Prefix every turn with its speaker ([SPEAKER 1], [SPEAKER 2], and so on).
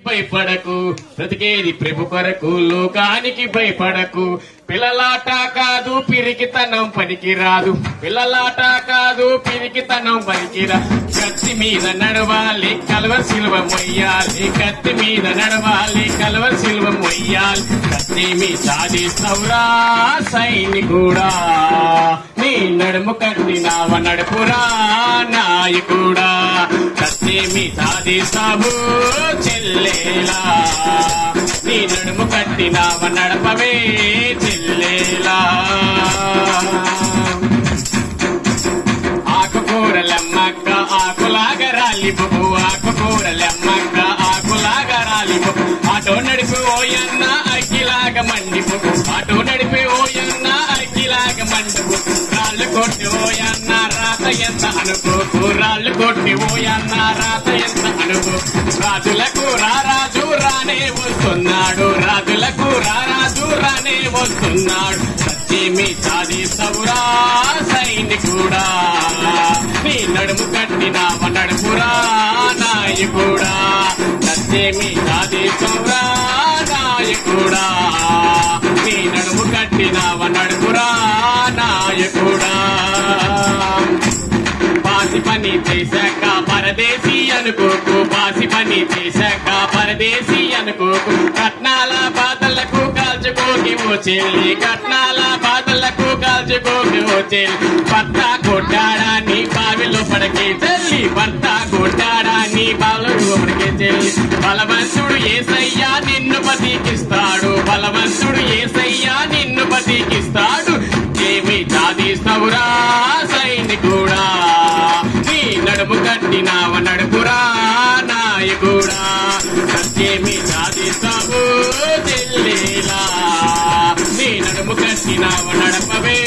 [SPEAKER 1] భయపడకు, బ్రతికేది ప్రభు కొరకు, లోకానికి భయపడకు. పిల్లలాట కాదు పిరికితనం పనికిరాదు, పిల్లలాట కాదు పిరికితనం పనికిరాదు. కత్తి మీద నడవాలి కల్వరి సిలువ మొయ్యాలి, కత్తి మీద నడవాలి కల్వరి సిలువ మొయ్యాలి. కత్తి మీ సాధిస్తవురా సైనికుడా, నీ నడుము కట్టినావ నడుపురా నాయకుడా. కత్తి మీ సాధిస్తావు చెల్లేలా, నీ నడుము కట్టినావ నడపవే చెల్లేలా. ఆకుకూరలమ్మక్క ఆకులాగా రాలిపోవు, ఆకుకూరలమ్మక్క ఆకులాగా రాలిపోవు. ఆటో నడిపి ఓయన్న అగ్గిలాగా మండిపోవు, ఆటో నడిపి ఓయన్న అగ్గిలాగా మండిపోవు. రాళ్ళు కొట్టి ఓయన్న రాత ఎంత అనుకోకు, రాళ్ళు కొట్టి ఓయన్న రాత ఎంత అనుకో. రాజులకు రారాజు రానే వస్తున్నాడు, రాజులకు రారాజు రానే వస్తున్నాడు. సత్యమి సాధిస్తవురా సైనికుడా, నీ నడుము కట్టినావ నడుపురా నాయకుడా. సత్యమి సాధిస్తవురా నాయకుడా, నీ నడుము కట్టినావ నడుపురా నాయకుడా. బాసి పని చేశాక పరదేశీ అనుకోకు, బాసి పని చేశాక పరదేశీ అనుకోకు. కట్నాల బాధలకు కాల్చుకోకి ఓ చెల్లి, కట్నాల బాధలకు కాల్చుకోకి ఓ చెల్లి. భర్త కొట్టాడా నీ బావిలో పడకే చెల్లి, భర్త కొట్టాడా నీ బావిలో పడకే చెల్లి. బలవంతుడు యేసయ్యా నిన్ను బతికిస్తాడు, బలవంతుడు యేసయ్యా నిన్ను బతికిస్తాడు. ఏమి సాధిస్తావురా సైనికుడా, నీ నడుము కట్టినావ నడుపురా నాయకుడా. సత్యమి సాధిస్తావు చెల్లేలా, నీ నడుము కట్టినావ నడపవే